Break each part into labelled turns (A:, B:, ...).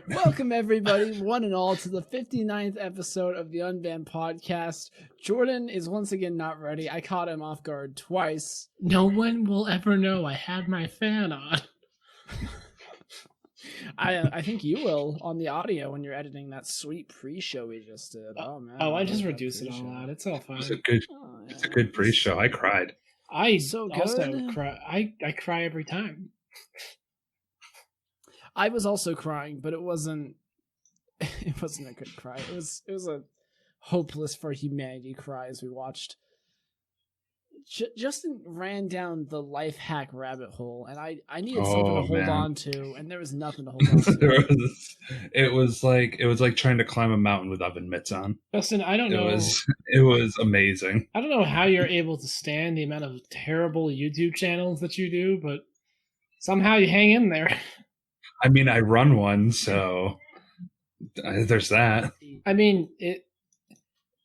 A: Welcome, everybody, one and all, to the 59th episode of the Unbanned podcast. Jordan is once again not ready. I caught him off guard twice.
B: No one will ever know I had my fan on.
A: I think you will on the audio when you're editing that sweet pre-show we just did. Oh man!
B: I just reduced it all out. It's all fine.
C: It's a good pre-show. I cried.
B: I
A: So
B: also
A: good.
B: cry. I cry every time.
A: I was also crying, but it wasn't. It wasn't a good cry. It was a hopeless for humanity cry as we watched. Justin ran down the life hack rabbit hole, and I needed something to hold on to, and there was nothing to hold on to.
C: It was like trying to climb a mountain with oven mitts on.
B: Justin, I don't know.
C: It was amazing.
B: I don't know how you're able to stand the amount of terrible YouTube channels that you do, but somehow you hang in there.
C: I mean, I run one, so there's that.
B: I mean,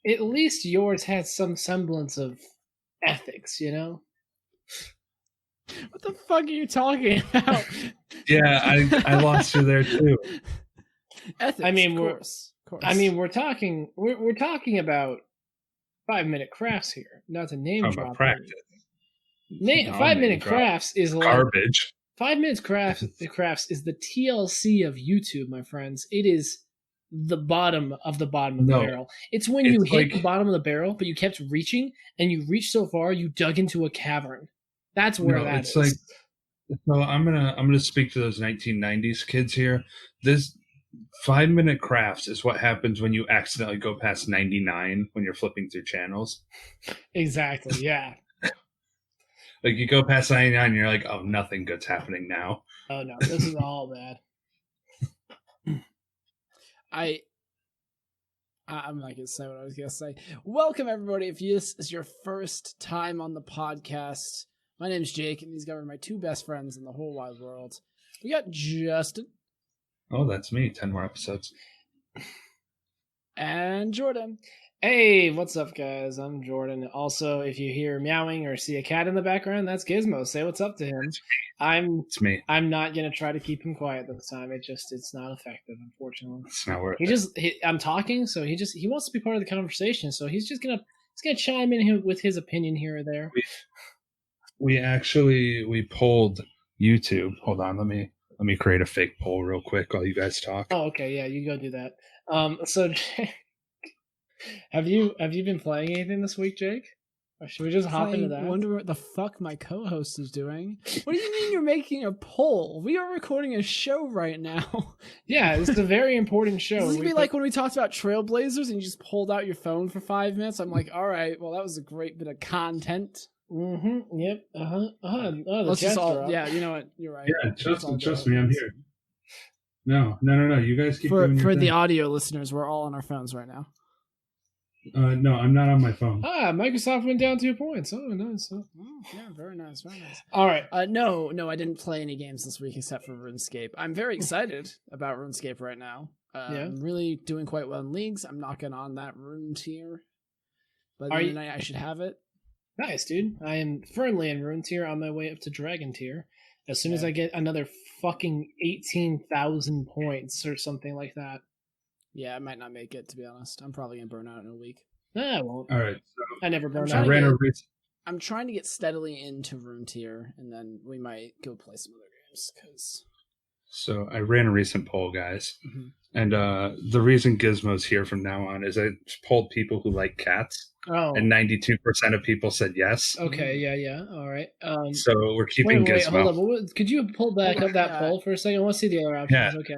B: at least yours has some semblance of ethics, you know?
A: What the fuck are you talking about?
C: Yeah, I lost you there too.
A: Ethics.
B: I mean,
A: of course.
B: we're talking about 5-minute crafts here. Not to name
C: From
B: drop.
C: a practice.
B: 5-minute crafts is like
C: Garbage.
B: 5 minutes crafts is the TLC of YouTube, my friends. It is the bottom of the barrel. It's when you hit the bottom of the barrel, but you kept reaching, and you reached so far you dug into a cavern. That's where that is.
C: Like, so I'm gonna speak to those 1990s kids here. This 5-minute crafts is what happens when you accidentally go past 99 when you're flipping through channels.
B: Exactly. Yeah.
C: Like you go past 99 and you're like, oh, nothing good's happening now.
B: Oh no, this is all bad.
A: I'm not gonna say what I was gonna say. Welcome, everybody. If this is your first time on the podcast, my name's Jake, and these guys are my two best friends in the whole wide world. We got Justin.
C: Oh, that's me. 10 more episodes.
A: And Jordan.
B: Hey, what's up, guys? I'm Jordan. Also, if you hear meowing or see a cat in the background, that's Gizmo. Say what's up to him.
C: It's me.
B: I'm not gonna try to keep him quiet this time. It's not effective, unfortunately.
C: It's not worth it.
B: I'm talking, so he wants to be part of the conversation. So he's gonna chime in with his opinion here or there.
C: We polled YouTube. Hold on, let me create a fake poll real quick while you guys talk.
B: Oh, okay, yeah, you go do that. So have you been playing anything this week, Jake? Or should we just hop into that?
A: I wonder what the fuck my co-host is doing. What do you mean you're making a poll? We are recording a show right now.
B: Yeah, this is a very important show.
A: This would be like when we talked about Trailblazers and you just pulled out your phone for 5 minutes. I'm like, all right, well, that was a great bit of content.
B: Mm-hmm. Yep.
A: Let's just all. Yeah, you know what? You're right.
C: Yeah, trust me, I'm here. No. You guys keep doing your
A: for
C: thing.
A: the audio listeners, we're all on our phones right now.
C: No, I'm not on my phone.
B: Microsoft went down 2 points. Oh, nice.
A: Oh, yeah, very nice, very nice.
B: All right.
A: No, I didn't play any games this week except for RuneScape. I'm very excited about RuneScape right now.
B: Yeah.
A: I'm really doing quite well in leagues. I'm knocking on that Rune tier. But I should have it.
B: Nice, dude. I am firmly in Rune tier on my way up to Dragon tier. As soon as I get another fucking 18,000 points or something like that.
A: Yeah, I might not make it, to be honest. I'm probably going to burn out in a week.
B: I won't.
C: All right. So
B: I never burn
C: I
B: out.
C: ran a race.
A: I'm trying to get steadily into Rune tier, and then we might go play some other games.
C: So I ran a recent poll, guys.
A: Mm-hmm.
C: And the reason Gizmo's here from now on is I polled people who like cats.
B: Oh.
C: And 92% of people said yes.
B: Okay, yeah. All right.
C: So we're keeping Gizmo.
B: Hold on. Could you pull back up that poll for a second? I want to see the other options.
C: Yeah,
B: Okay.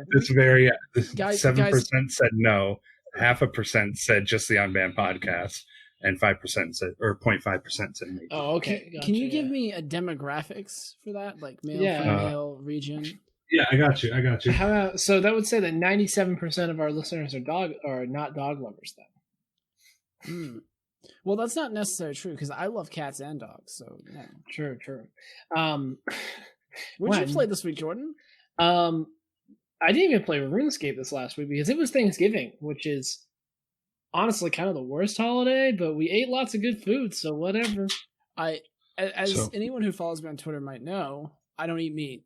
C: This 7% said no, 0.5% said just the Unbanned podcast, and 5% said, or 0.5% said maybe.
B: Oh, okay.
A: Can you give me a demographics for that? Like male, female, region?
C: Yeah, I got you.
B: How about, so that would say that 97% of our listeners are not dog lovers then.
A: Well, that's not necessarily true because I love cats and dogs. So yeah,
B: true.
A: What did you play this week, Jordan?
B: I didn't even play RuneScape this last week because it was Thanksgiving, which is honestly kind of the worst holiday. But we ate lots of good food, so whatever.
A: As anyone who follows me on Twitter might know, I don't eat meat.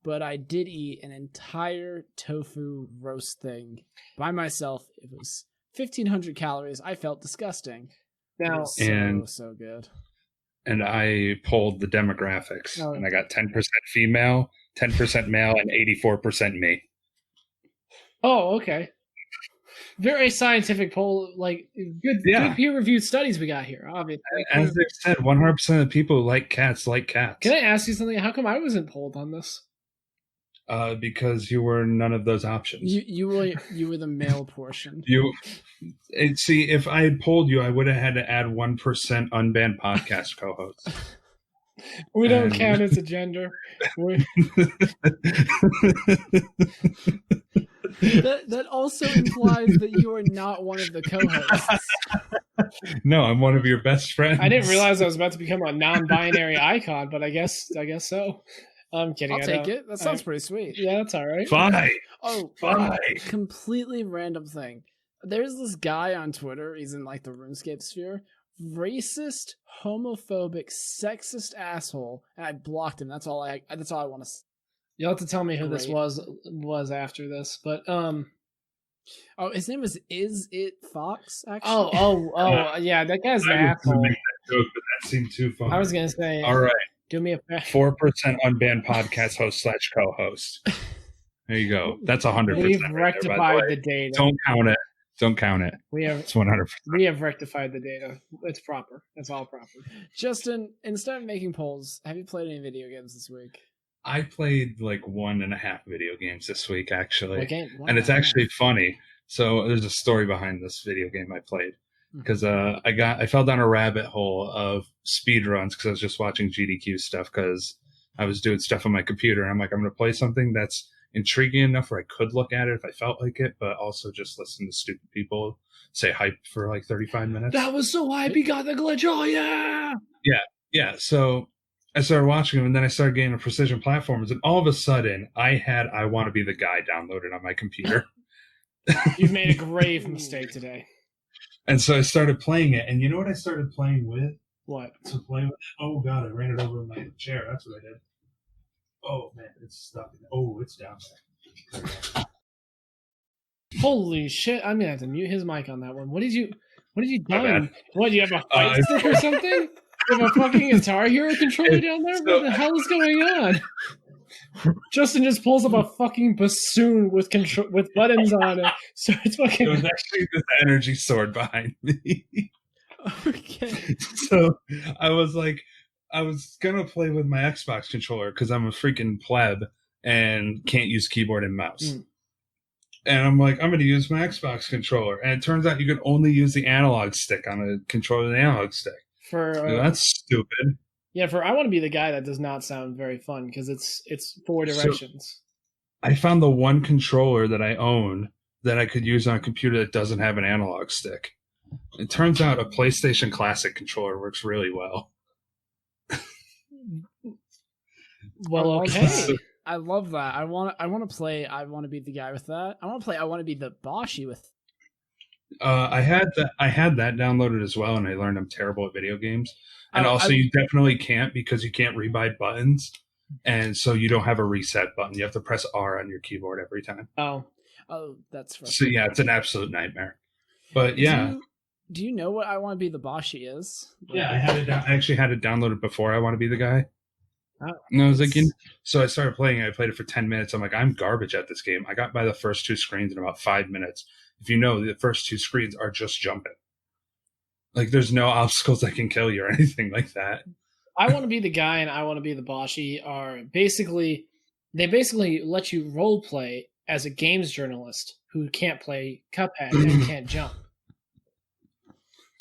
A: but I did eat an entire tofu roast thing by myself. It was 1,500 calories. I felt disgusting.
B: Now,
A: so good.
C: And I polled the demographics, and I got 10% female, 10% male, and 84% me.
B: Oh, okay. Very scientific poll, like good peer-reviewed studies we got here, obviously.
C: As they said, 100% of the people who like cats.
B: Can I ask you something? How come I wasn't polled on this?
C: Because you were none of those options.
A: You were the male portion.
C: See, if I had polled you, I would have had to add 1% unbanned podcast co-hosts.
B: We don't count as a gender.
A: That also implies that you are not one of the co-hosts.
C: No, I'm one of your best friends.
B: I didn't realize I was about to become a non-binary icon, but I guess so. I'm kidding.
A: I'll take it. That sounds pretty sweet.
B: Yeah, that's all right.
C: Fine.
A: Oh,
C: fine.
A: Completely random thing. There's this guy on Twitter. He's in like the RuneScape sphere. Racist, homophobic, sexist asshole, and I blocked him. That's all I want to say.
B: You'll have to tell me who this was after this, but
A: oh, his name is It Fox? Actually,
B: yeah, that guy's an
C: asshole. I was
B: asshole.
C: gonna make that joke, but that seemed too funny.
B: I was gonna say,
C: all right,
B: do me a
C: 4% unbanned podcast host / co-host. There you go. That's 100%.
B: We've rectified the data.
C: Don't count it. Don't count it. It's 100%.
B: We have rectified the data. It's proper. It's all proper.
A: Justin, instead of making polls, have you played any video games this week?
C: I played like 1.5 video games this week, actually.
A: Okay,
C: and it's actually funny. So there's a story behind this video game I played. Because I fell down a rabbit hole of speed runs because I was just watching GDQ stuff because I was doing stuff on my computer. And I'm like, I'm going to play something that's intriguing enough where I could look at it if I felt like it, but also just listen to stupid people say hype for like 35 minutes.
B: That was so hype, he got the glitch. Oh, yeah!
C: Yeah. So I started watching them, and then I started getting a precision platforms, and all of a sudden, I had I Want to Be the Guy downloaded on my computer.
B: You've made a grave mistake today.
C: And so I started playing it, and you know what I started playing with?
B: What?
C: Oh, God, I ran it over in my chair. That's what I did. Oh, man, it's stuck. Oh, it's down there.
B: Holy shit, I'm going to have to mute his mic on that one. What did you done? What, do you have a fight stick or something? You have a fucking Guitar Hero controller down there? What the hell is going on? Justin just pulls up a fucking bassoon with buttons on it. So it's fucking.
C: It was actually this energy sword behind me.
A: Okay.
C: So I was gonna play with my Xbox controller because I'm a freaking pleb and can't use keyboard and mouse. And I'm like, I'm gonna use my Xbox controller, and it turns out you can only use the analog stick on a controller with an analog stick. That's stupid.
B: Yeah, I Want to Be the Guy, that does not sound very fun because it's 4 directions.
C: So I found the one controller that I own that I could use on a computer that doesn't have an analog stick. It turns out a PlayStation Classic controller works really well.
B: Well, okay.
A: I love that. I want to play I Want to Be the Guy with that. I want to play I Want to Be the Boshi with.
C: I had that downloaded as well, and I learned I'm terrible at video games. And you definitely can't because you can't rebind buttons, and so you don't have a reset button. You have to press R on your keyboard every time.
B: Oh,
A: that's frustrating.
C: So yeah, it's an absolute nightmare. But yeah,
A: do you know what I Want to Be the Boshi is?
C: Yeah, I actually had it downloaded before I Want to Be the Guy.
A: Oh,
C: and I was like, so I started playing it. I played it for 10 minutes. I'm like, I'm garbage at this game. I got by the first 2 screens in about 5 minutes. If you know, the first 2 screens are just jumping. Like, there's no obstacles that can kill you or anything like that.
B: I Want to Be the Guy and I Want to Be the Boshi are basically let you role play as a games journalist who can't play Cuphead and can't jump.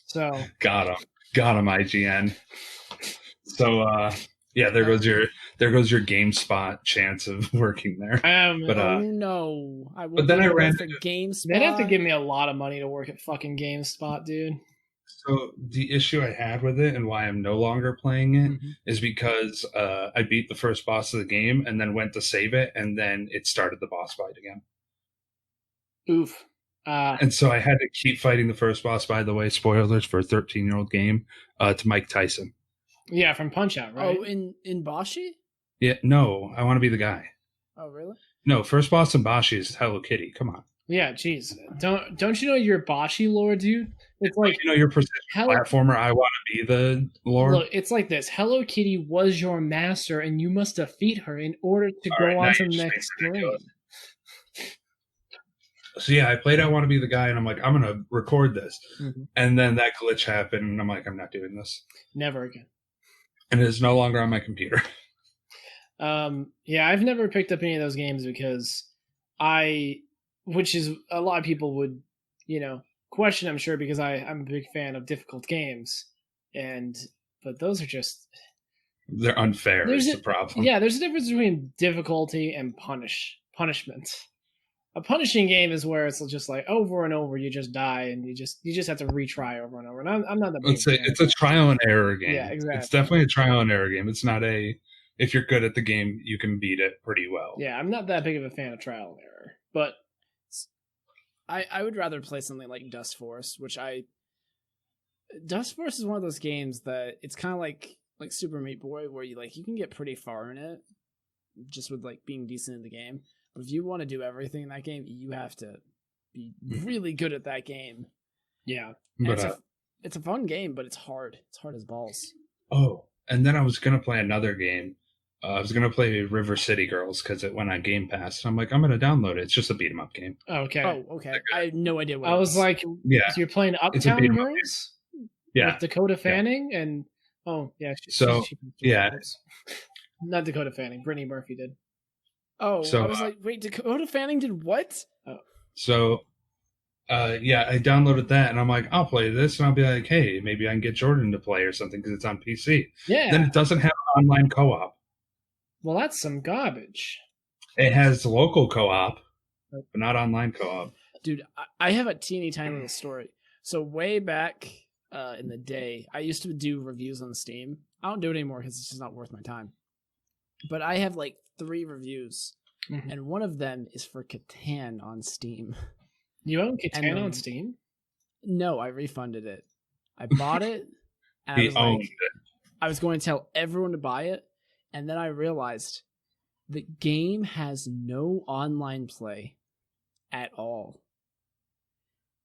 B: So
C: got him, IGN. So yeah, there goes your GameSpot chance of working there.
A: No,
C: but then I ran
A: for GameSpot.
B: They'd have to give me a lot of money to work at fucking GameSpot, dude.
C: So the issue I had with it and why I'm no longer playing it is because I beat the first boss of the game and then went to save it, and then it started the boss fight again.
B: Oof.
C: And so I had to keep fighting the first boss, by the way, spoilers for a 13-year-old game, to Mike Tyson.
B: Yeah, from Punch-Out, right?
A: Oh, in Boshi?
C: Yeah, no, I Want to Be the Guy.
A: Oh, really?
C: No, first boss in Bashi is Hello Kitty. Come on.
B: Yeah, jeez. Don't you know your Bashi lore, dude? It's like
C: your precision platformer. I want to be the lore.
B: Look, it's like this. Hello Kitty was your master, and you must defeat her in order to go on to the next screen.
C: So yeah, I played I Want to Be the Guy, and I'm like, I'm going to record this. Mm-hmm. And then that glitch happened, and I'm like, I'm not doing this.
B: Never again.
C: And it is no longer on my computer.
B: Yeah, I've never picked up any of those games because which is a lot of people would, question, I'm sure, because I'm a big fan of difficult games. But those are just...
C: They're unfair is the problem.
B: Yeah, there's a difference between difficulty and punishment. A punishing game is where it's just like over and over you just die and you just have to retry over and over. And I'm not that big.
C: It's a trial and error game.
B: Yeah, exactly.
C: It's definitely a trial and error game. It's not if you're good at the game, you can beat it pretty well.
B: Yeah, I'm not that big of a fan of trial and error, but
A: I would rather play something like Dust Force, Dust Force is one of those games that it's kind of like Super Meat Boy, where you can get pretty far in it just with being decent in the game. But if you want to do everything in that game, you have to be really good at that game.
B: Yeah.
C: But,
A: it's a fun game, but it's hard. It's hard as balls.
C: Oh, and then I was going to play another game. I was going to play River City Girls because it went on Game Pass. So I'm like, I'm going to download it. It's just a beat-em-up game.
B: Okay.
A: Oh, okay. I had no idea what
B: I was like,
C: yeah.
B: So you're playing Uptown Girls?
C: Yeah.
B: With Dakota Fanning? Yeah. And, oh, yeah.
C: Yeah.
B: Not Dakota Fanning. Brittany Murphy did.
A: Oh, so, I was like, wait, Dakota Fanning did what?
B: Oh.
C: So, yeah, I downloaded that, and I'm like, I'll play this, and I'll be like, hey, maybe I can get Jordan to play or something because it's on PC.
B: Yeah.
C: Then it doesn't have online co-op.
B: Well, that's some garbage.
C: It has local co-op, but not online co-op.
A: Dude, I have a teeny tiny little story. So way back in the day, I used to do reviews on Steam. I don't do it anymore because it's just not worth my time. But I have 3 reviews, and one of them is for Catan on Steam.
B: You own Catan on Steam?
A: No, I refunded it. I bought it, and I was going to tell everyone to buy it, and then I realized the game has no online play at all.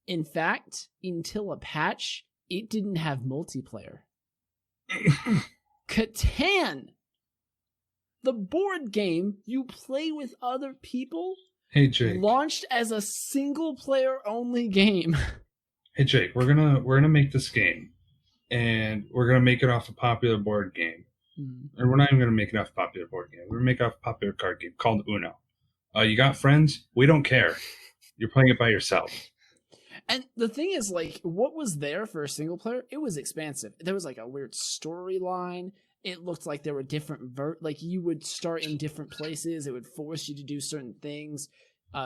A: In fact, until a patch, it didn't have multiplayer. Catan! The board game you play with other people,
C: hey Jake,
A: launched as a single player only game.
C: Hey Jake, we're gonna make this game, and we're gonna make it off a popular board game, and we're not even gonna make it off a popular board game. We're gonna make it off a popular card game called Uno. You got friends? We don't care. You're playing it by yourself.
A: And the thing is, what was there for a single player? It was expansive. There was a weird storyline. It looked like there were different you would start in different places. It would force you to do certain things.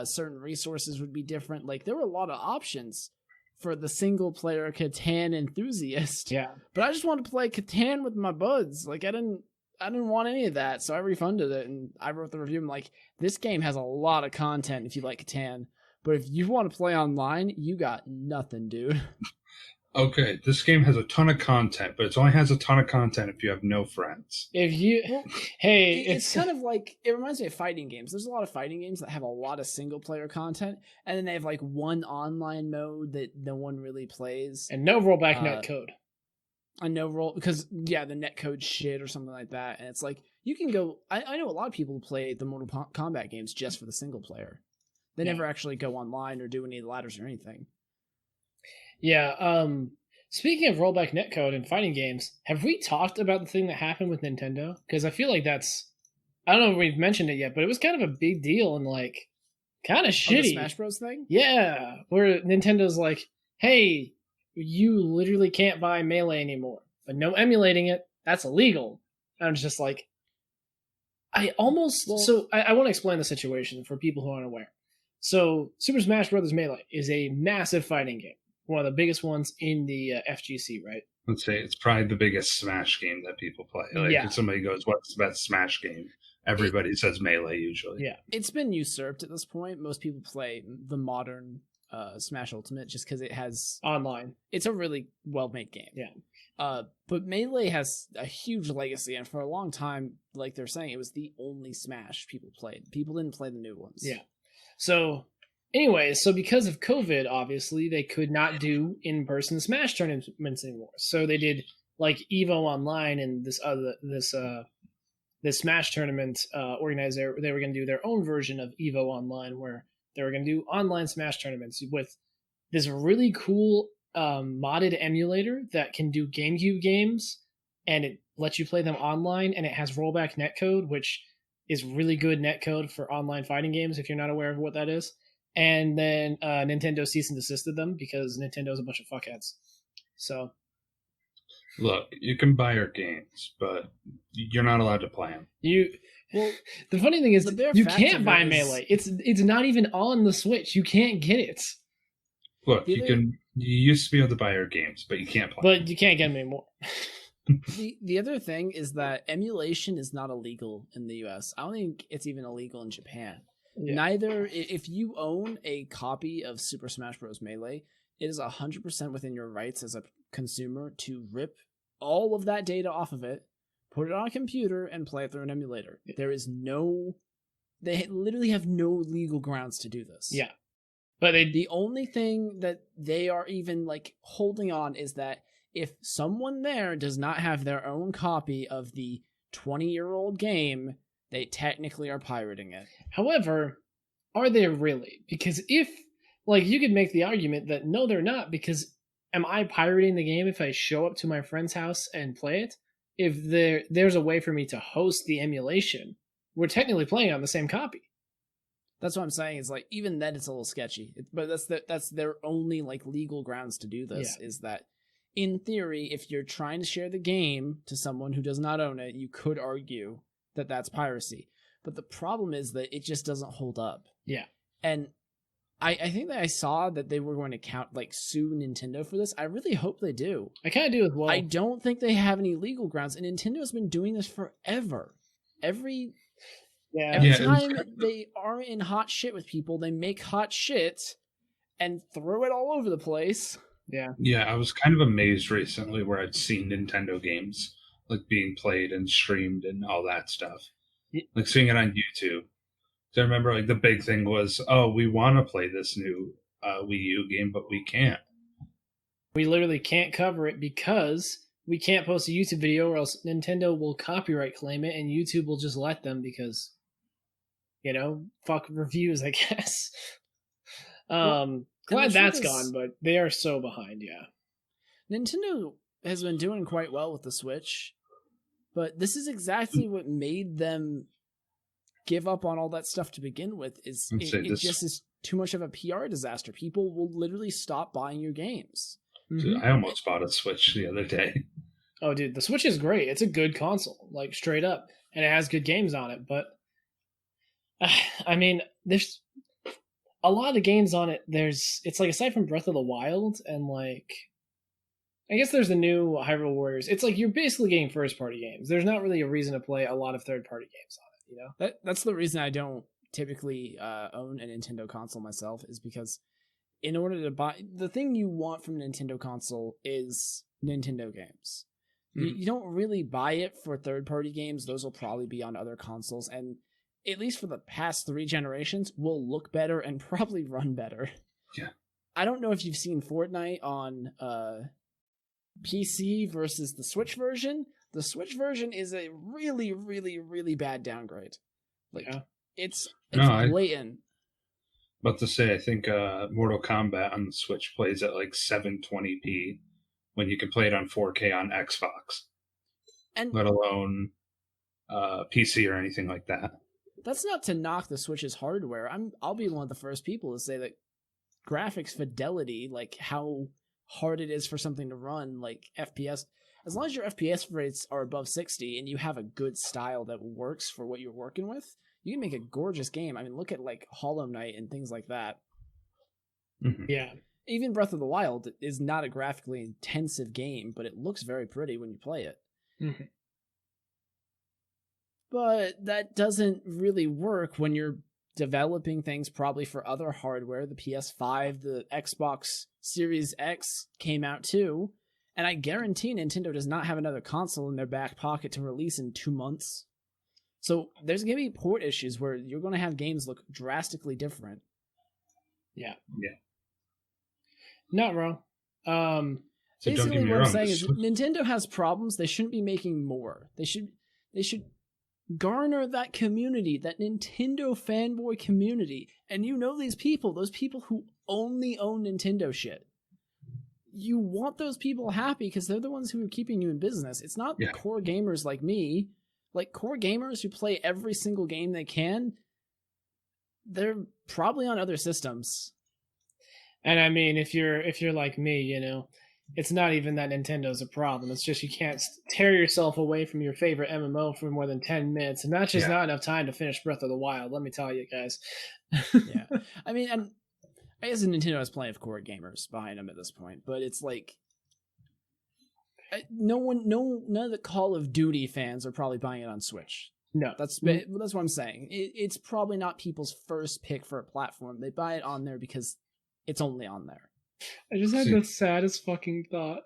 A: Certain resources would be different. There were a lot of options for the single player Catan enthusiast.
B: Yeah.
A: But I just wanted to play Catan with my buds. I didn't want any of that, so I refunded it and I wrote the review. I'm like, this game has a lot of content if you like Catan, but if you want to play online, you got nothing, dude.
C: Okay, this game has a ton of content, but it only has a ton of content if you have no friends.
A: It's kind of it reminds me of fighting games. There's a lot of fighting games that have a lot of single player content, and then they have one online mode that no one really plays.
B: And no rollback netcode.
A: And no roll, because the netcode shit or something like that. And it's you can go, I know a lot of people who play the Mortal Kombat games just for the single player. They never actually go online or do any of the ladders or anything.
B: Yeah, speaking of rollback netcode and fighting games, have we talked about the thing that happened with Nintendo? Because I feel like that's... I don't know if we've mentioned it yet, but it was kind of a big deal and, kind of shitty.
A: The Smash Bros. Thing?
B: Yeah, where Nintendo's like, hey, you literally can't buy Melee anymore. But no emulating it, that's illegal. And I'm just like... I want to explain the situation for people who aren't aware. So, Super Smash Bros. Melee is a massive fighting game. One of the biggest ones in the FGC, right?
C: Let's say it's probably the biggest Smash game that people play. If somebody goes, what's the best Smash game? Everybody says Melee usually.
A: Yeah. It's been usurped at this point. Most people play the modern Smash Ultimate just because it has
B: online.
A: It's a really well-made game.
B: Yeah.
A: But Melee has a huge legacy, and for a long time, like they're saying, it was the only Smash people played. People didn't play the new ones.
B: Yeah. So, anyways, because of COVID, obviously, they could not do in-person Smash tournaments anymore. So they did like Evo Online and this Smash tournament organizer. They were going to do their own version of Evo Online, where they were going to do online Smash tournaments with this really cool modded emulator that can do GameCube games, and it lets you play them online, and it has rollback netcode, which is really good netcode for online fighting games if you're not aware of what that is. And then Nintendo cease and desisted them because Nintendo's a bunch of fuckheads. So,
C: look, you can buy our games, but you're not allowed to play them.
B: Well, the funny thing is, you can't buy Melee. It's not even on the Switch. You can't get it.
C: Look, you used to be able to buy our games, but you can't play.
B: But you can't get them anymore.
A: The other thing is that emulation is not illegal in the US. I don't think it's even illegal in Japan. Yeah. Neither, if you own a copy of Super Smash Bros. Melee, it is 100% within your rights as a consumer to rip all of that data off of it, put it on a computer, and play it through an emulator. Yeah. They literally have no legal grounds to do this.
B: Yeah.
A: But the only thing that they are even like holding on is that if someone there does not have their own copy of the 20-year-old game, they technically are pirating it.
B: However, are they really? Because if, like, you could make the argument that no, they're not, because am I pirating the game if I show up to my friend's house and play it? If there's a way for me to host the emulation, we're technically playing on the same copy.
A: That's what I'm saying. Is like even then it's a little sketchy. But that's their only like legal grounds to do this. Yeah. Is that in theory, if you're trying to share the game to someone who does not own it, you could argue that that's piracy. But the problem is that it just doesn't hold up.
B: Yeah.
A: And I think that I saw that they were going to sue Nintendo for this. I really hope they do.
B: I kind of do as well.
A: I don't think they have any legal grounds, and Nintendo's been doing this forever. Every time they are in hot shit with people, they make hot shit and throw it all over the place.
B: Yeah.
C: Yeah, I was kind of amazed recently where I'd seen Nintendo games like being played and streamed and all that stuff. Yeah. Like seeing it on YouTube. So I remember like the big thing was, oh, we want to play this new Wii U game, but we can't.
B: We literally can't cover it because we can't post a YouTube video or else Nintendo will copyright claim it and YouTube will just let them because, fuck reviews, I guess. Glad that's gone, but they are so behind, yeah.
A: Nintendo has been doing quite well with the Switch, but this is exactly what made them give up on all that stuff to begin with. It just is too much of a PR disaster. People will literally stop buying your games.
C: Dude, I almost bought a Switch the other day.
B: Oh, dude, the Switch is great. It's a good console, like straight up, and it has good games on it. But I mean, there's a lot of the games on it. It's like aside from Breath of the Wild and like, I guess there's the new Hyrule Warriors. It's like you're basically getting first-party games. There's not really a reason to play a lot of third-party games on it.
A: That's the reason I don't typically own a Nintendo console myself, is because in order to buy, the thing you want from a Nintendo console is Nintendo games. You don't really buy it for third-party games. Those will probably be on other consoles, and at least for the past 3 generations, will look better and probably run better.
C: Yeah.
A: I don't know if you've seen Fortnite on PC versus the Switch version. The Switch version is a really, really, really bad downgrade. Like, it's blatant.
C: About to say, I think Mortal Kombat on the Switch plays at like 720p when you can play it on 4K on Xbox, and let alone PC or anything like that.
A: That's not to knock the Switch's hardware. I'll be one of the first people to say that graphics fidelity, like how hard it is for something to run, like FPS, as long as your FPS rates are above 60 and you have a good style that works for what you're working with, you can make a gorgeous game. I mean, look at like Hollow Knight and things like that.
C: Mm-hmm.
B: Yeah.
A: Even Breath of the Wild is not a graphically intensive game, but it looks very pretty when you play it.
B: Mm-hmm.
A: But that doesn't really work when you're developing things probably for other hardware. The PS5, the Xbox Series X came out too. And I guarantee Nintendo does not have another console in their back pocket to release in 2 months. So there's going to be port issues where you're going to have games look drastically different.
B: Yeah.
C: Yeah.
B: Not wrong.
C: So
A: basically what I'm saying is Nintendo has problems. They shouldn't be making more. They should garner that community, that Nintendo fanboy community. And you know these people, those people who only own Nintendo shit. You want those people happy because they're the ones who are keeping you in business. It's not core gamers like me. Like core gamers who play every single game they can, they're probably on other systems.
B: And I mean, if you're like me, you know, it's not even that Nintendo's a problem. It's just you can't tear yourself away from your favorite MMO for more than 10 minutes. And that's just not enough time to finish Breath of the Wild, let me tell you guys.
A: Yeah. I mean, and I guess Nintendo has plenty of core gamers behind them at this point, but it's like none of the Call of Duty fans are probably buying it on Switch.
B: No,
A: that's what I'm saying. It's probably not people's first pick for a platform. They buy it on there because it's only on there.
B: I just had the saddest fucking thought.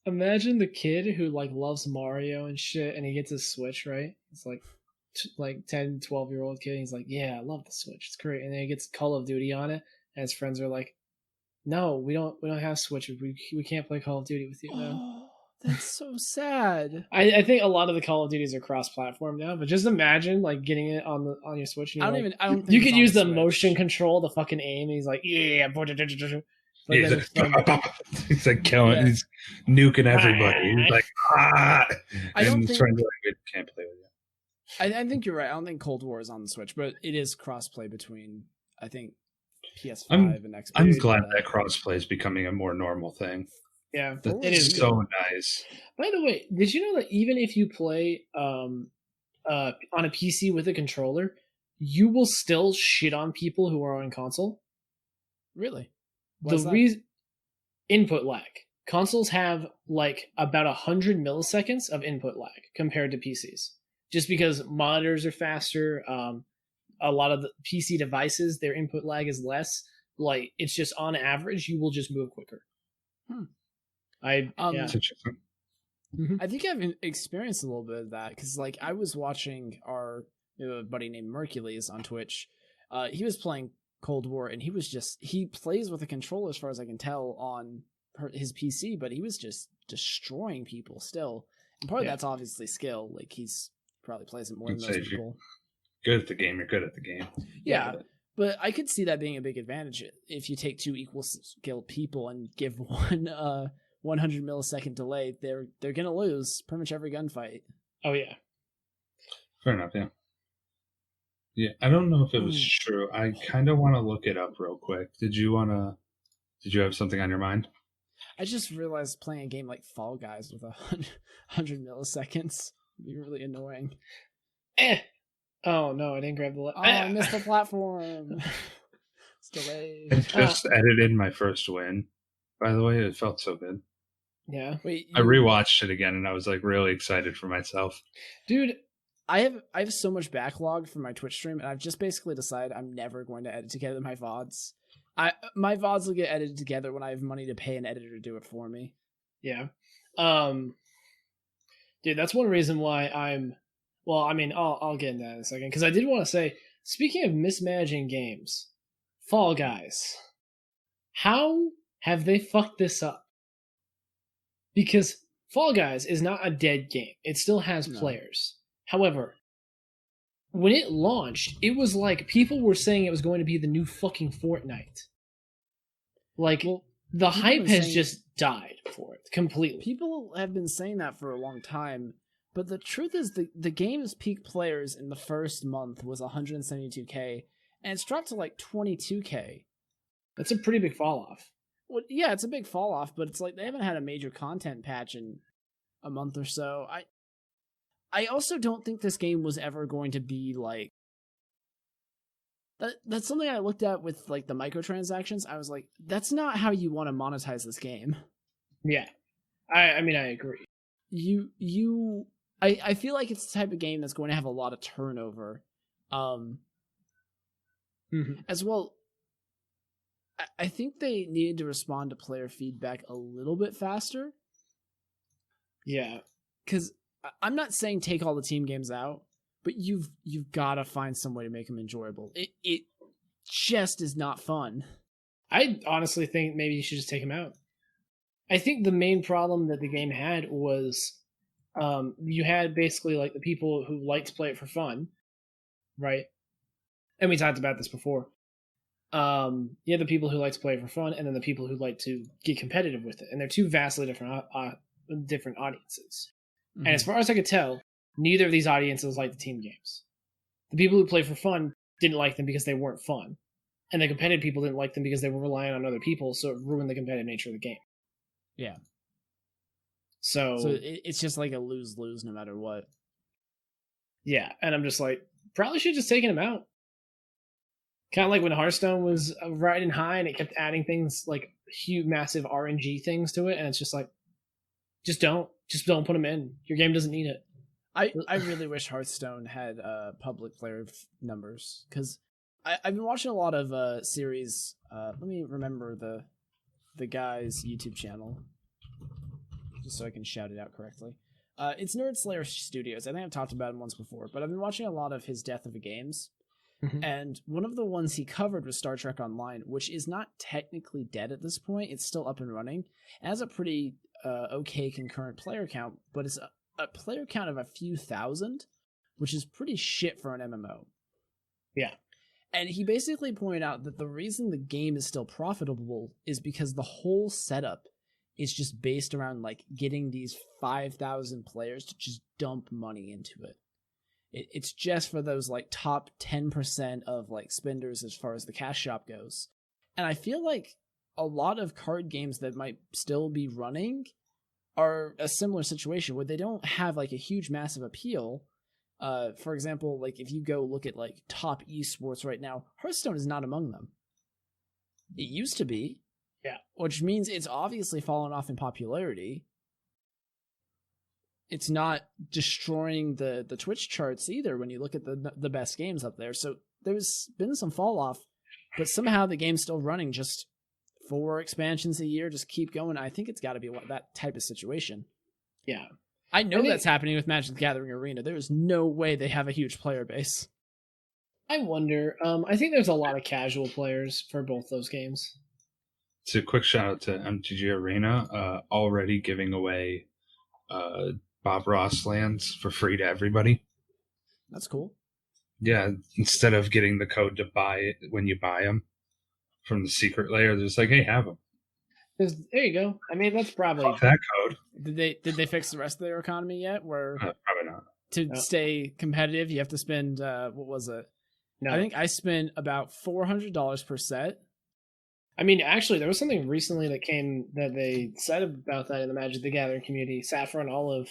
B: Imagine the kid who like loves Mario and shit, and he gets his Switch, right? It's like 10, 12-year-old kid. And he's like, yeah, I love the Switch. It's great. And then he gets Call of Duty on it. And his friends are like, "No, we don't have Switches. We can't play Call of Duty with you now."
A: Oh, that's so sad.
B: I think a lot of the Call of Duties are cross-platform now, but just imagine like getting it on your Switch. And I don't think you could use the motion control, the fucking aim. And he's like, "Yeah."
C: He's like killing. Yeah. He's nuking everybody. He's like, ah. And his friends are like, "Can't play with you."
A: I think you're right. I don't think Cold War is on the Switch, but it is cross-play between, I think, PS5 and Xbox.
C: I'm glad that crossplay is becoming a more normal thing.
B: Yeah,
C: it is so nice.
B: By the way, did you know that even if you play on a PC with a controller, you will still shit on people who are on console?
A: Really?
B: The reason input lag. Consoles have like about 100 milliseconds of input lag compared to PCs, just because monitors are faster. A lot of the PC devices, their input lag is less. Like it's just on average, you will just move quicker.
A: I think I've experienced a little bit of that because, like, I was watching our buddy named Mercules on Twitch. He was playing Cold War, and he plays with a controller as far as I can tell on his PC, but he was just destroying people still. And part of that's obviously skill. Like he probably plays it more than most people.
C: Good at the game, you're good at the game.
A: Yeah, but I could see that being a big advantage if you take two equal skilled people and give one 100 millisecond delay. They're gonna lose pretty much every gunfight.
B: Oh yeah,
C: fair enough. Yeah. I don't know if it was true. I kind of want to look it up real quick. Did you have something on your mind?
A: I just realized playing a game like Fall Guys with 100 milliseconds would be really annoying.
B: Oh no, I didn't grab the.
A: I missed the platform. It's delayed.
C: I just edited my first win. By the way, it felt so good.
B: Yeah.
A: Wait.
C: I rewatched it again, and I was like really excited for myself.
A: Dude, I have so much backlog for my Twitch stream, and I've just basically decided I'm never going to edit together my VODs. My VODs will get edited together when I have money to pay an editor to do it for me.
B: Yeah. Dude, that's one reason why I'm. Well, I mean, I'll get into that in a second, because I did want to say, speaking of mismanaging games, Fall Guys, how have they fucked this up? Because Fall Guys is not a dead game. It still has players. However, when it launched, it was like people were saying it was going to be the new fucking Fortnite. Like, the hype has just died for it completely.
A: People have been saying that for a long time. But the truth is, the game's peak players in the first month was 172k, and it's dropped to like 22k.
B: That's a pretty big fall off.
A: Well, yeah, it's a big fall off, but it's like they haven't had a major content patch in a month or so. I also don't think this game was ever going to be like that. That's something I looked at with like the microtransactions. I was like, that's not how you want to monetize this game.
B: Yeah, I mean, I agree.
A: I feel like it's the type of game that's going to have a lot of turnover. As well. I think they needed to respond to player feedback a little bit faster.
B: Yeah,
A: because I'm not saying take all the team games out, but you've got to find some way to make them enjoyable. It just is not fun.
B: I honestly think maybe you should just take them out. I think the main problem that the game had was you had basically like the people who like to play it for fun, right? And we talked about this before. You have the people who like to play it for fun, and then the people who like to get competitive with it, and they're two vastly different audiences. Mm-hmm. And as far as I could tell, neither of these audiences like the team games. The people who play for fun didn't like them because they weren't fun, and the competitive people didn't like them because they were relying on other people, so it ruined the competitive nature of the game.
A: Yeah.
B: So
A: it's just like a lose-lose no matter what.
B: Yeah, and I'm just like, probably should have just taken them out. Kind of like when Hearthstone was riding high and it kept adding things like huge, massive RNG things to it, and it's just like, just don't put them in. Your game doesn't need it.
A: I really wish Hearthstone had public player numbers, because I've been watching a lot of series. Let me remember the guy's YouTube channel, just so I can shout it out correctly. It's Nerd Slayer Studios. I think I've talked about him once before, but I've been watching a lot of his Death of the Games. Mm-hmm. And one of the ones he covered was Star Trek Online, which is not technically dead at this point. It's still up and running. It has a pretty okay concurrent player count, but it's a player count of a few thousand, which is pretty shit for an MMO.
B: Yeah.
A: And he basically pointed out that the reason the game is still profitable is because the whole setup is just based around like getting these 5,000 players to just dump money into it. It's just for those like top 10% of like spenders as far as the cash shop goes. And I feel like a lot of card games that might still be running are a similar situation where they don't have like a huge massive appeal. For example, like if you go look at like top esports right now, Hearthstone is not among them. It used to be.
B: Yeah.
A: Which means it's obviously fallen off in popularity. It's not destroying the Twitch charts either when you look at the best games up there. So there's been some fall off, but somehow the game's still running, just 4 expansions a year, just keep going. I think it's got to be that type of situation.
B: Yeah.
A: I know that's happening with Magic the Gathering Arena. There is no way they have a huge player base.
B: I wonder. I think there's a lot of casual players for both those games.
C: So quick shout out to MTG Arena, already giving away Bob Ross lands for free to everybody.
A: That's cool.
C: Yeah, instead of getting the code to buy it when you buy them from the secret layer, they're just like, hey, have them.
B: There you go. I mean, that's probably
C: that code.
A: Did they fix the rest of their economy yet? Where
C: probably not.
A: To stay competitive, you have to spend what was it? No. I think I spent about $400 per set.
B: I mean, actually, there was something recently that they said about that in the Magic the Gathering community. Saffron Olive.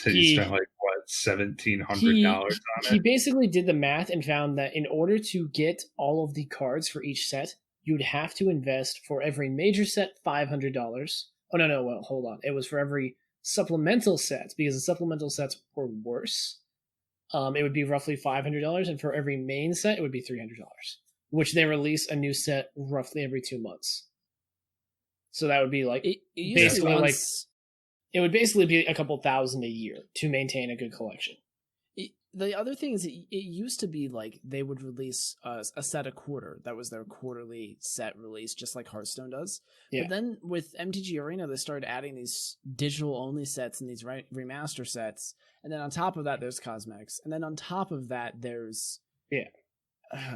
C: He spent like what $1,700 on it.
B: He basically did the math and found that in order to get all of the cards for each set, you'd have to invest for every major set $500. Oh no, well, hold on. It was for every supplemental set, because the supplemental sets were worse. It would be roughly $500, and for every main set, it would be $300. Which they release a new set roughly every 2 months. So that would be like basically like it would basically be a couple thousand a year to maintain a good collection.
A: The other thing is, it used to be like they would release a set a quarter. That was their quarterly set release, just like Hearthstone does. Yeah. But then with MTG Arena, they started adding these digital only sets and these remaster sets. And then on top of that, there's cosmetics. And then on top of that, there's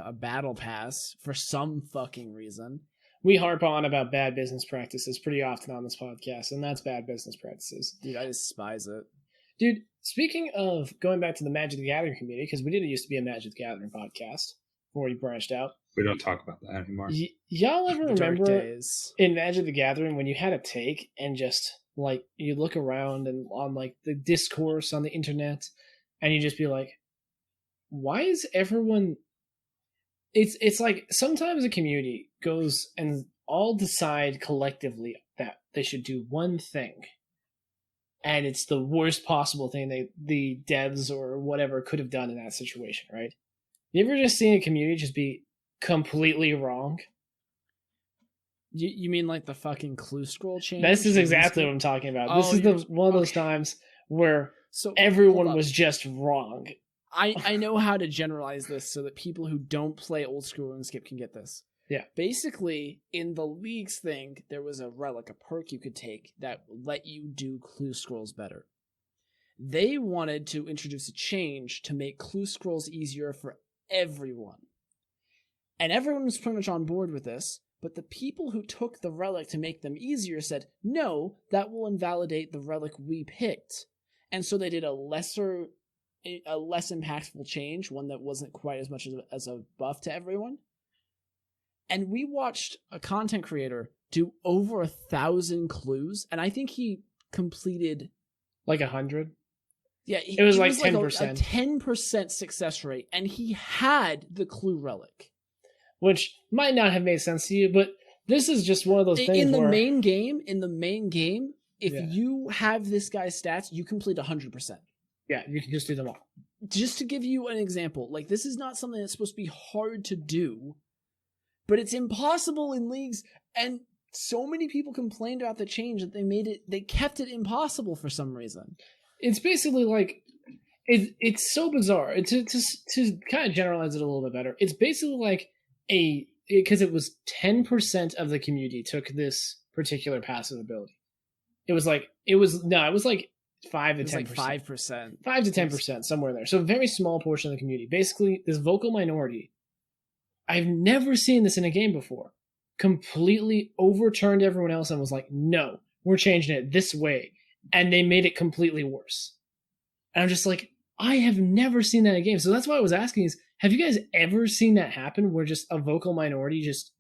A: a battle pass for some fucking reason.
B: We harp on about bad business practices pretty often on this podcast, and that's bad business practices.
A: Dude, I despise it.
B: Dude, speaking of going back to the Magic the Gathering community, because we did used to be a Magic the Gathering podcast before we branched out.
C: We don't talk about that anymore.
B: Y'all ever remember in Magic the Gathering when you had a take and just like you look around and on like the discourse on the internet and you just be like, why is everyone... It's like sometimes a community goes and all decide collectively that they should do one thing, and it's the worst possible thing the devs or whatever could have done in that situation, right? You ever just seen a community just be completely wrong?
A: You mean like the fucking clue scroll change?
B: This is exactly what I'm talking about. This is one of those times where everyone was just wrong.
A: I know how to generalize this so that people who don't play old school RuneScape can get this.
B: Yeah.
A: Basically, in the leagues thing, there was a relic, a perk you could take that let you do clue scrolls better. They wanted to introduce a change to make clue scrolls easier for everyone. And everyone was pretty much on board with this, but the people who took the relic to make them easier said, no, that will invalidate the relic we picked. And so they did a less impactful change, one that wasn't quite as much as a buff to everyone. And we watched a content creator do over 1,000 clues, and I think he completed
B: like 100.
A: Yeah,
B: it was like 10%.
A: Like a 10% success rate, and he had the clue relic,
B: which might not have made sense to you, but this is just one of those things.
A: In the main game, if you have this guy's stats, you complete 100%.
B: Yeah, you can just do them all.
A: Just to give you an example, like this is not something that's supposed to be hard to do, but it's impossible in leagues, and so many people complained about the change that they kept it impossible for some reason.
B: It's basically like it's so bizarre. To kind of generalize it a little bit better, it's basically like because it was 10% of the community took this particular passive ability. It was like 5 to 10%.
A: 5%.
B: 5 to 10%, somewhere there. So a very small portion of the community. Basically, this vocal minority, I've never seen this in a game before, completely overturned everyone else and was like, no, we're changing it this way. And they made it completely worse. And I'm just like, I have never seen that in a game. So that's why I was asking is, have you guys ever seen that happen where just a vocal minority just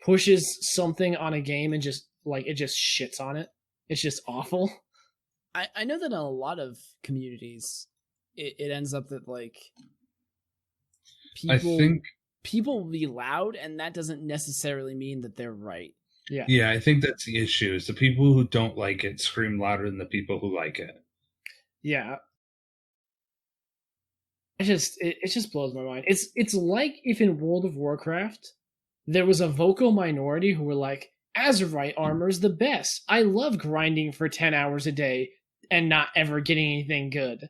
B: pushes something on a game and just like it just shits on it? It's just awful.
A: I know that in a lot of communities, it ends up that like people will be loud, and that doesn't necessarily mean that they're right.
C: Yeah, I think that's the issue. Is the people who don't like it scream louder than the people who like it.
B: Yeah. It just blows my mind. It's like if in World of Warcraft there was a vocal minority who were like, Azurite armor's the best. I love grinding for 10 hours a day and not ever getting anything good.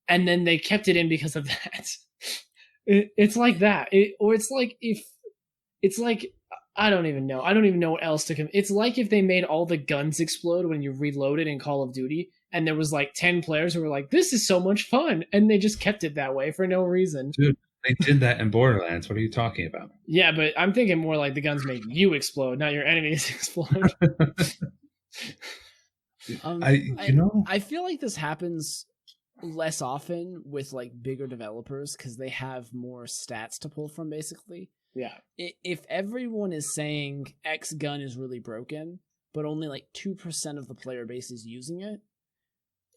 B: And then they kept it in because of that. It's like that. I don't even know. I don't even know what else to It's like if they made all the guns explode when you reloaded in Call of Duty, and there was like 10 players who were like, this is so much fun, and they just kept it that way for no reason.
C: Dude, they did that in Borderlands. What are you talking about?
B: Yeah, but I'm thinking more like the guns make you explode, not your enemies explode.
A: I feel like this happens less often with like bigger developers because they have more stats to pull from, basically.
B: Yeah.
A: If everyone is saying X gun is really broken, but only like 2% of the player base is using it,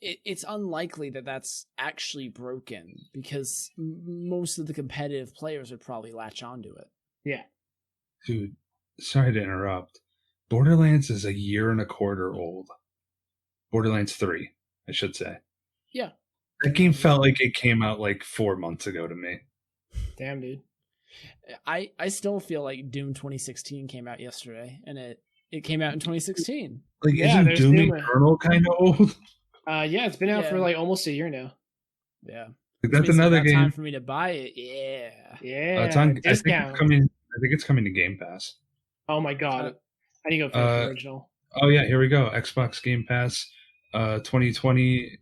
A: it's unlikely that that's actually broken because most of the competitive players would probably latch onto it.
B: Yeah.
C: Dude, sorry to interrupt. Borderlands is 1.25 years old. Borderlands 3, I should say.
A: Yeah.
C: That game felt like it came out like 4 months ago to me.
B: Damn, dude.
A: I still feel like Doom 2016 came out yesterday, and it came out in 2016.
C: Like, isn't Doom Eternal kind of old?
B: Yeah, it's been out for like almost a year now.
A: Yeah.
C: Like, that's another game.
A: Time for me to buy it. Yeah.
B: Yeah.
C: It's on discount. I think it's coming to Game Pass.
B: Oh my god. I need to go for the original.
C: Oh yeah, here we go. Xbox Game Pass 2020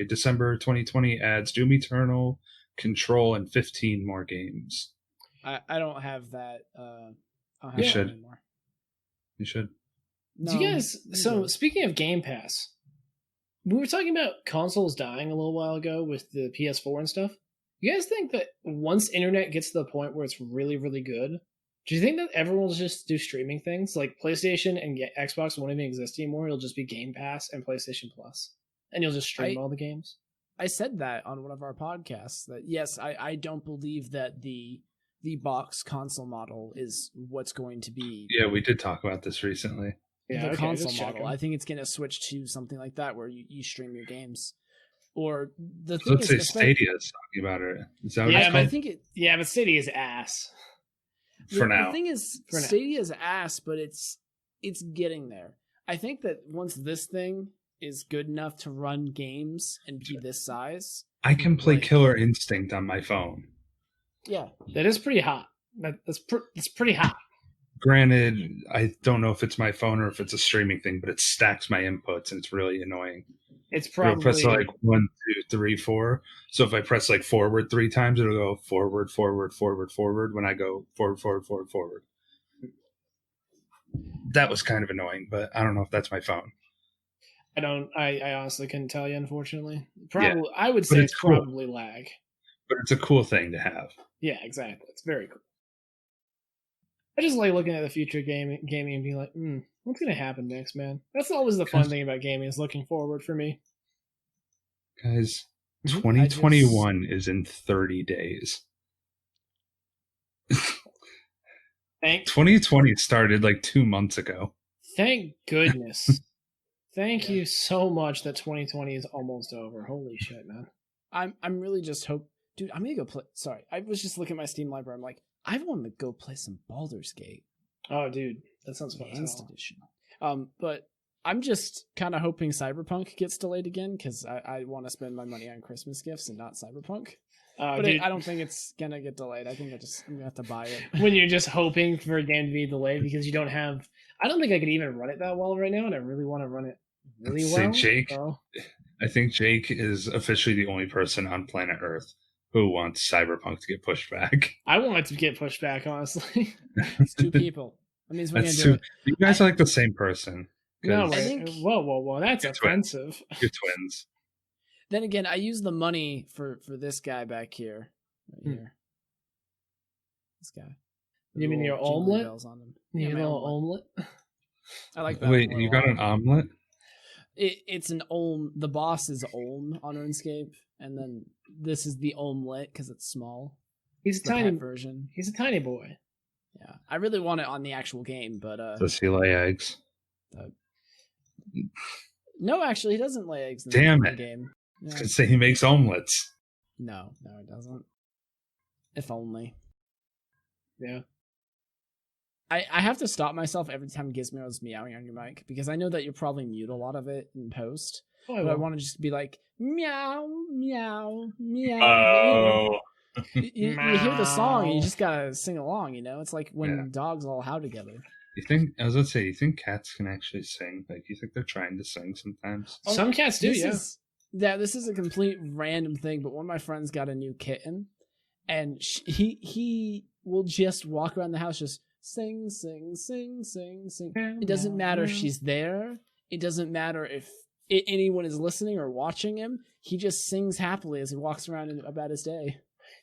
C: December 2020 adds Doom Eternal, Control, and 15 more games.
A: I don't have that.
C: You should. You should.
B: No, do you guys? So speaking of Game Pass, we were talking about consoles dying a little while ago with the PS4 and stuff. You guys think that once internet gets to the point where it's really, really good, do you think that everyone will just do streaming things like PlayStation and Xbox won't even exist anymore? It'll just be Game Pass and PlayStation Plus, and you'll just stream all the games.
A: I said that on one of our podcasts that yes, I don't believe that the box console model is what's going to be.
C: Yeah, we did talk about this recently.
A: Yeah, the console model. I think it's going to switch to something like that where you stream your games. Or the
C: So
A: thing
C: let's say Stadia is talking about it. Is that what it's
A: I
C: called?
A: think it.
B: Yeah, but City is ass.
C: For now.
A: The thing is,
B: For now.
A: Stadia is ass, but it's getting there. I think that once this thing is good enough to run games and be this size,
C: I can play
A: like-
C: Killer Instinct on my phone.
A: yeah,
B: That is pretty hot. That's pretty hot.
C: Granted, I don't know if it's my phone or if it's a streaming thing, but it stacks my inputs and it's really annoying.
B: It's
C: It'll
B: probably
C: press like 1, 2, 3, 4. So if I press like forward 3 times, it'll go forward, forward, forward, forward. When I go forward, forward, forward, forward. That was kind of annoying, but I don't know if that's my phone.
B: I honestly couldn't tell you, unfortunately. Probably,
C: Yeah,
B: I would say it's
C: cool.
B: probably lag.
C: But it's a cool thing to have.
B: Yeah, exactly. It's very cool. I just like looking at the future gaming and being like, what's going to happen next, man? That's always the fun thing about gaming, is looking forward for me.
C: Guys, 2021 is in 30 days. 2020 started like 2 months ago.
B: Thank goodness. Thank you so much that 2020 is almost over. Holy shit, man.
A: I'm really just dude. I'm gonna go play. Sorry, I was just looking at my Steam library. I'm like, I want to go play some Baldur's Gate.
B: Oh, dude, that sounds fun.
A: Enhanced edition. But I'm just kind of hoping Cyberpunk gets delayed again because I want to spend my money on Christmas gifts and not Cyberpunk. But I don't think it's gonna get delayed. I think I'm gonna have to buy it.
B: When you're just hoping for a game to be delayed because you don't have. I don't think I could even run it that well right now, and I really want to run it really well.
C: Jake,
B: so.
C: I think Jake is officially the only person on planet Earth who wants Cyberpunk to get pushed back.
B: I want it to get pushed back, honestly.
A: It's 2 people. That means we're gonna do it.
C: You guys are like the same person.
B: No,
A: I think-
B: whoa! That's offensive.
C: You're twins.
A: Then again, I use the money for this guy back here. Right here. This guy.
B: You mean your
A: Little jingly
B: omelet?
A: bells on him.
B: You
A: Yeah, my
B: little omelet?
A: I like that.
C: Wait,
A: one a
C: you got
A: lot.
C: an omelet?
A: It's an Olm. The boss is Olm on RuneScape, and then this is the Omelet because it's small.
B: He's a
A: The
B: tiny
A: pet version.
B: He's a tiny boy.
A: Yeah, I really want it on the actual game, but
C: Does he lay eggs?
A: no, actually, he doesn't lay eggs in
C: Damn
A: the
C: it.
A: game.
C: I was
A: Yeah.
C: gonna say he makes omelets.
A: No, it doesn't. If only.
B: Yeah.
A: I have to stop myself every time Gizmo's meowing on your mic because I know that you'll probably mute a lot of it in post.
B: Oh,
A: But I want to just be like meow, meow, meow.
C: Oh,
A: You hear the song and you just gotta sing along, you know? It's like when dogs all howl together.
C: you think? I was gonna say, you think cats can actually sing? Like, you think they're trying to sing sometimes?
B: Some cats do,
A: This is a complete random thing, but one of my friends got a new kitten, and he will just walk around the house just sing, sing, sing, sing, sing. It doesn't matter if she's there. It doesn't matter if anyone is listening or watching him. He just sings happily as he walks around about his day.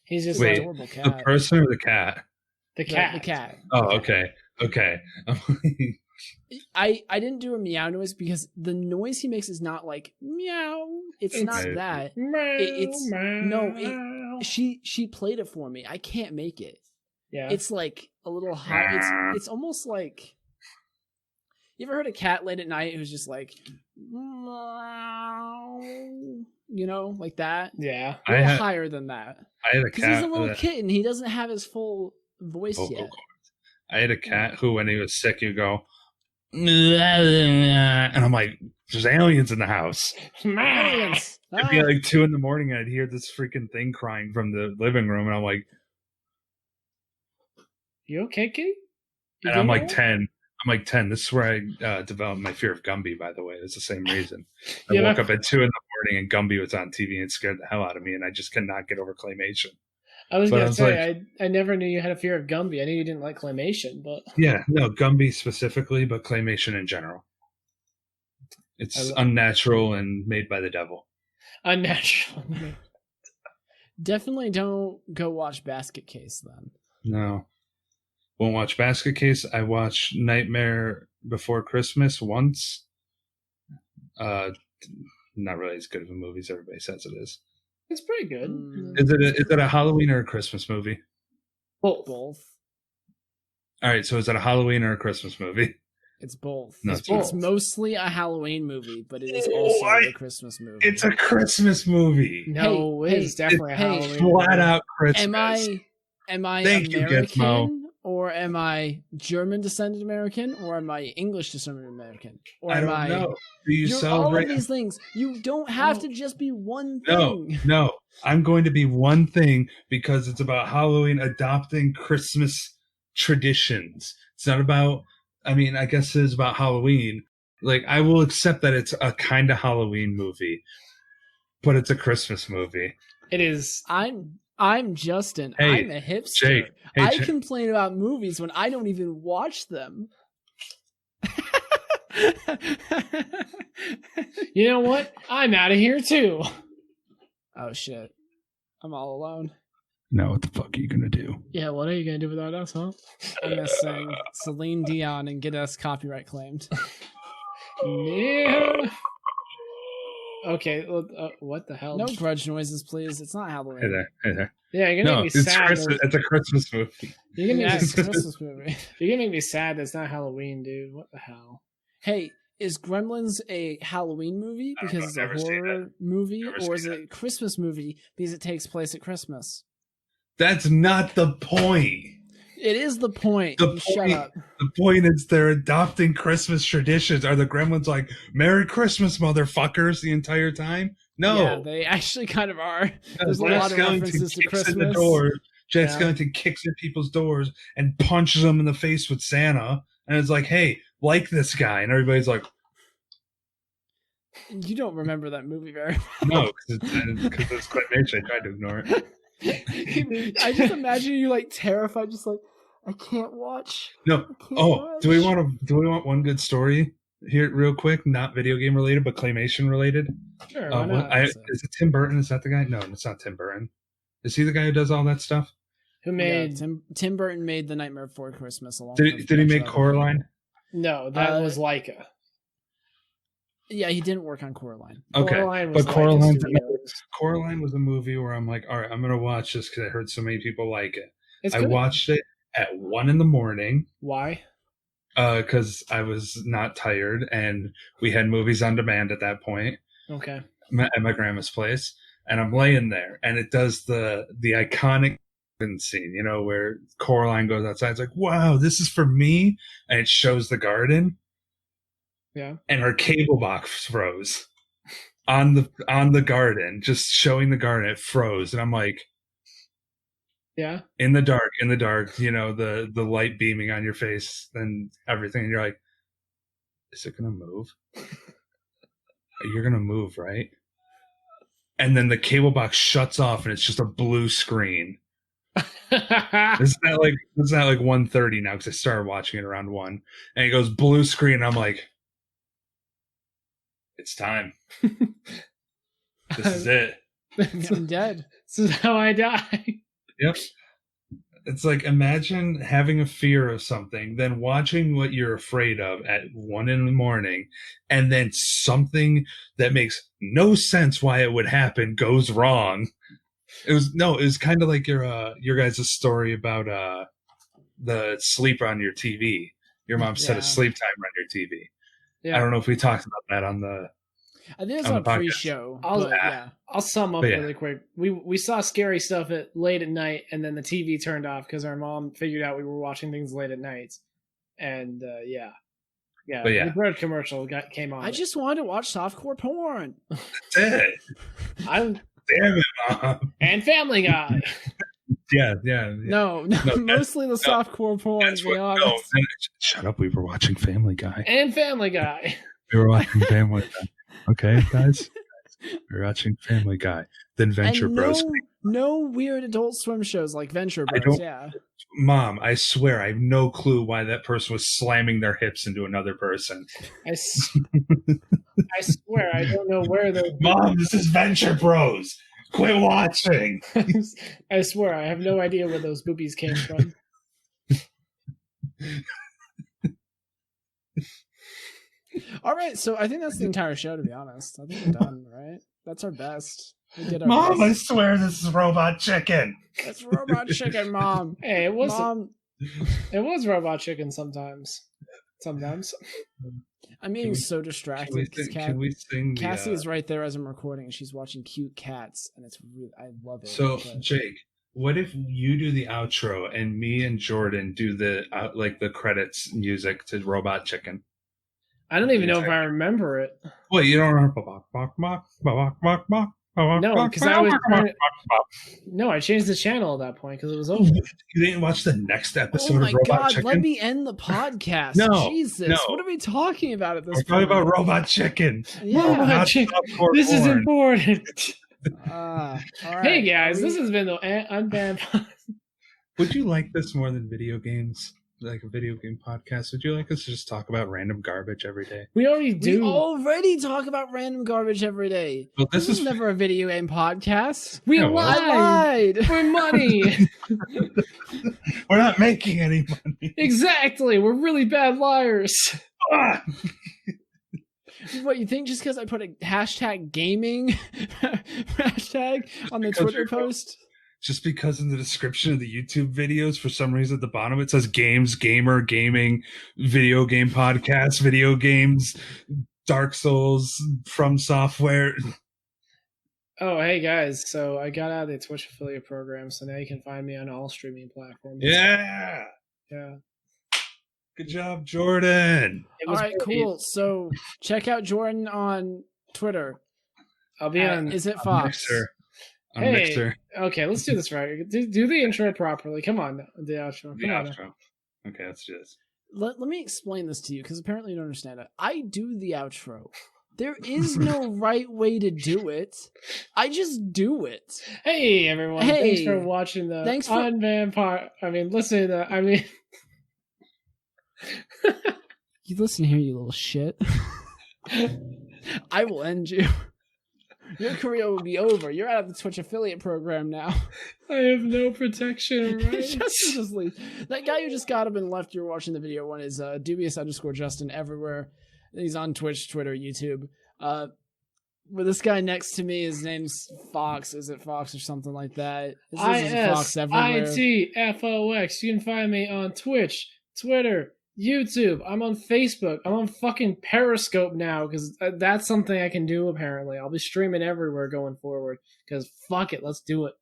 B: He's just
C: Wait,
B: like
A: adorable cat.
C: The person or the cat?
B: the cat.
A: The cat.
C: Oh, okay.
A: I didn't do a meow noise because the noise he makes is not like meow. It's not
C: Right.
A: that. She played it for me. I can't make it.
B: Yeah.
A: It's like a little hot. It's almost like. You ever heard a cat late at night who's just like, meow, you know, like that?
B: Yeah.
A: A little higher than that.
C: I had a
A: Because
C: cat.
A: he's a little kitten. He doesn't have his full voice
C: vocal
A: yet.
C: cords. I had a cat who, when he was sick, he'd go, and I'm like, there's aliens in the house.
A: Aliens.
C: It'd be like 2 a.m, and I'd hear this freaking thing crying from the living room, and I'm like,
B: You okay, kitty?
C: and I'm like 10. I'm like 10. This is where I developed my fear of Gumby, by the way. It's the same reason. I woke up at 2 a.m, and Gumby was on TV and scared the hell out of me, and I just cannot get over claymation.
B: I was going to say,
C: like,
B: I never knew you had a fear of Gumby. I knew you didn't like claymation, but...
C: Yeah, no, Gumby specifically, but claymation in general. It's unnatural and made by the devil.
B: Unnatural.
A: Definitely don't go watch Basket Case then.
C: No. Won't watch Basket Case. I watched Nightmare Before Christmas once. Not really as good of a movie as everybody says it is.
B: It's pretty good.
C: Is it a Halloween or a Christmas movie?
B: Both.
A: Both.
C: All right, so is it a Halloween or a Christmas movie?
A: It's both.
C: No,
A: It's mostly a Halloween movie, but it is also a Christmas movie.
C: It's a Christmas movie.
B: No, it's definitely a Halloween
C: flat
B: movie.
C: out Christmas.
A: Am I
C: Thank you,
A: American,
C: Gizmo.
A: or am I German descended American, or am I English descended American, or
C: I
A: am
C: don't know. Do you
A: You're
C: celebrate
A: all of these things? You don't have to just be one thing.
C: No. I'm going to be one thing because it's about Halloween adopting Christmas traditions. It's not about, I mean, I guess it is about Halloween. Like, I will accept that it's a kind of Halloween movie, but it's a Christmas movie.
B: It is.
A: I'm Justin.
C: Hey,
A: I'm a hipster.
C: Jake. Hey,
A: I complain about movies when I don't even watch them.
B: You know what? I'm out of here too.
A: Oh shit. I'm all alone.
C: Now what the fuck are you going to do?
B: Yeah, what are you gonna do without us, huh?
A: I'm gonna sing Celine Dion and get us copyright claimed.
B: Yeah. Okay, what the hell?
A: No grudge noises, please. It's not Halloween.
C: Hey there.
B: Yeah, you're gonna make me sad.
C: It's a Christmas movie.
B: You're gonna make
A: It's
B: me
A: a Christmas movie.
B: You're gonna make me sad that's not Halloween, dude. What the hell?
A: Hey, is Gremlins a Halloween movie because it's a horror movie, or is it a Christmas movie because it takes place at Christmas?
C: That's not the point.
A: It is the point. Shut up.
C: The point is they're adopting Christmas traditions. Are the Gremlins like, Merry Christmas, motherfuckers, the entire time? No.
A: Yeah, they actually kind of are. There's a lot of references to Christmas.
C: Jack Skellington kicks in people's doors and punches them in the face with Santa. And it's like, hey, like this guy. And everybody's like...
A: You don't remember that movie very well.
C: No, because it's claymation. I tried to ignore it.
A: I just imagine you like terrified, just like, I can't watch.
C: No. Do we want one good story here real quick? Not video game related, but claymation related.
B: Sure.
C: Is it Tim Burton? Is that the guy? No, it's not Tim Burton. Is he the guy who does all that stuff?
B: Who made
A: Tim Burton made The Nightmare Before Christmas along.
C: Did he make Coraline?
B: No, that was Leica.
A: Yeah, he didn't work on Coraline.
C: Okay,
B: Coraline
C: but Coraline was a movie where I'm like, all right, I'm gonna watch this because I heard so many people like it. I watched it at 1 a.m.
B: Why?
C: Because I was not tired, and we had movies on demand at that point.
B: Okay.
C: At my grandma's place, and I'm laying there, and it does the iconic scene, you know, where Coraline goes outside. It's like, wow, this is for me, and it shows the garden.
B: Yeah. And
C: her cable box froze on the garden, just showing the garden. It froze, and I'm like,
B: yeah,
C: in the dark, you know, the light beaming on your face and everything, and you're like, is it gonna move? You're gonna move, right? And then the cable box shuts off, and it's just a blue screen. It's not like 1:30 now because I started watching it around 1, and it goes blue screen. And I'm like, it's time. This is it.
A: I'm dead.
B: This is how I die.
C: Yep. It's like, imagine having a fear of something, then watching what you're afraid of at 1 a.m, and then something that makes no sense why it would happen goes wrong. It was kind of like your guys' story about the sleep on your TV. Your mom set a sleep timer on your TV. Yeah. I don't know if we talked about that on the.
A: I think it's on a pre-show.
B: I'll sum up really quick. We saw scary stuff late at night, and then the TV turned off because our mom figured out we were watching things late at night. And the bread commercial came on.
A: I just wanted to watch softcore porn.
C: That's it.
B: Damn
C: it, Mom.
B: And Family Guy.
C: Yeah.
A: No, mostly the softcore porn.
C: No, shut up. We were watching Family Guy.
B: And Family Guy.
C: We were watching Family Guy. Okay, guys. We're watching Family Guy. Then Venture Bros.
A: No weird Adult Swim shows like Venture Bros.
C: Mom, I swear I have no clue why that person was slamming their hips into another person.
B: I swear I don't know where they're.
C: Mom, this is Venture Bros. Quit watching.
B: I swear I have no idea where those boobies came from.
A: All right, so I think that's the entire show, to be honest. I think we're done, right? That's our best. We did our
C: Mom,
A: best.
C: I swear this is Robot Chicken.
A: That's Robot Chicken, Mom.
B: Hey, it was Robot Chicken sometimes. sometimes.
A: I'm being so distracted because Cassie is right there as I'm recording, and she's watching cute cats, and it's really, I love it.
C: So, Jake, what if you do the outro and me and Jordan do the the credits music to Robot Chicken?
B: I don't even know if I remember it.
C: Well, you don't remember?
B: No, because I changed the channel at that point because it was over.
C: You didn't watch the next episode of Robot Chicken?
A: Let me end the podcast.
C: No,
A: Jesus,
C: no.
A: What are we talking about at this point?
C: We're talking about Robot Chicken.
A: Yeah,
B: Robot Chicken. This is important.
A: All right.
B: Hey guys, this has been the Unbanned.
C: Would you like this more than video games? Like a video game podcast? Would you like us to just talk about random garbage every day?
B: We already do.
A: We already talk about random garbage every day.
C: Well,
A: this is never a video game podcast.
B: We lied for money.
C: We're not making any money.
B: Exactly. We're really bad liars.
A: What, you think just because I put a hashtag gaming hashtag on the Twitter post?
C: Just because in the description of the YouTube videos, for some reason at the bottom, it says games, gamer, gaming, video game podcast, video games, Dark Souls, From Software.
B: Oh, hey guys. So I got out of the Twitch affiliate program, so now you can find me on all streaming platforms.
C: Yeah.
B: Yeah.
C: Good job, Jordan.
A: All right, cool. So check out Jordan on Twitter.
B: I'll be on.
A: Is it Fox?
B: Hey,
C: Mixer.
B: Okay, let's do this right. Do the intro properly. Come on, the outro.
C: The outro. Okay, let's do this.
A: Let me explain this to you, because apparently you don't understand it. I do the outro. There is no right way to do it. I just do it.
B: Hey, everyone.
A: Hey,
B: thanks for watching the Unbanned part. Listen to the...
A: You listen here, you little shit. I will end you. Your career will be over. You're out of the Twitch affiliate program now.
B: I have no protection, right?
A: just leave. That guy who just got up and left, you're watching the video one, is dubious_Justin everywhere. He's on Twitch, Twitter, YouTube. With this guy next to me, his name's Fox. Is it Fox or something like that?
B: ISITFOX. You can find me on Twitch, Twitter, YouTube. I'm on Facebook. I'm on fucking Periscope now because that's something I can do apparently. I'll be streaming everywhere going forward because fuck it, let's do it.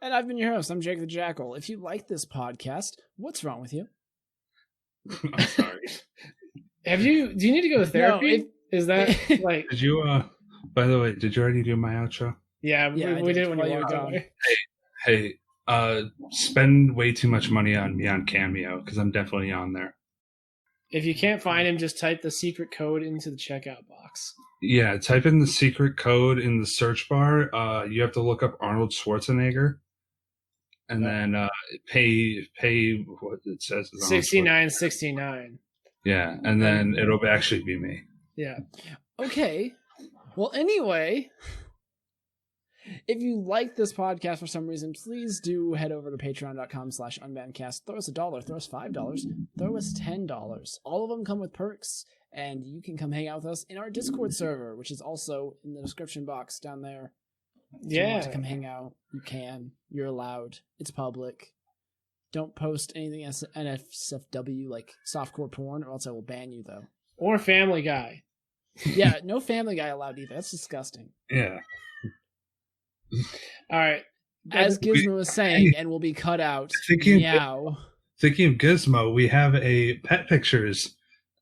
A: And I've been your host. I'm Jake the Jackal. If you like this podcast, what's wrong with you?
C: I'm sorry.
B: Do you need to go to therapy? Is that like...
C: Did you, by the way, did you already do my outro?
B: Yeah, we did when you were gone.
C: Hey, spend way too much money on me on Cameo because I'm definitely on there.
B: If you can't find him, just type the secret code into the checkout box.
C: Yeah, type in the secret code in the search bar. You have to look up Arnold Schwarzenegger, and then pay what it says.
B: $69.69.
C: Yeah, and then it'll actually be me.
B: Yeah.
A: Okay. Well, anyway. If you like this podcast for some reason, please do head over to patreon.com/unbannedcast. Throw us $1, throw us $5, throw us $10. All of them come with perks, and you can come hang out with us in our Discord server, which is also in the description box down there. If you want to come hang out, you can. You're allowed. It's public. Don't post anything as NSFW like softcore porn, or else I will ban you, though.
B: Or Family Guy.
A: Yeah, no Family Guy allowed either. That's disgusting.
C: Yeah.
B: All right.
A: As Gizmo was saying, and will be cut out. Meow.
C: Thinking of Gizmo, we have a pet pictures,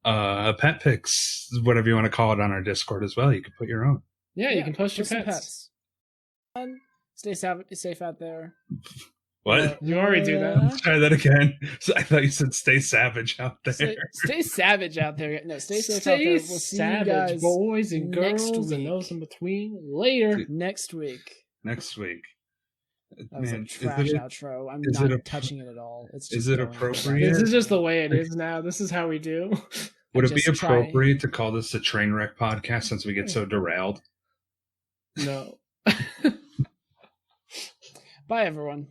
C: pet pics, whatever you want to call it, on our Discord as well. You can put your own.
B: Yeah, you can post your pets.
A: Stay safe out there.
C: What?
B: You already do that.
C: Let's try that again. I thought you said stay savage out there.
A: Stay savage out there. No, stay safe out there. We'll see you guys,
B: boys and girls and those in between. Later.
A: Next week.
C: That was
A: a trash outro. I'm not touching it at all. It's just
C: is it appropriate?
B: This is just the way it is now. This is how we do.
C: Would it be appropriate to call this a train wreck podcast since we get so derailed?
B: No.
A: Bye, everyone.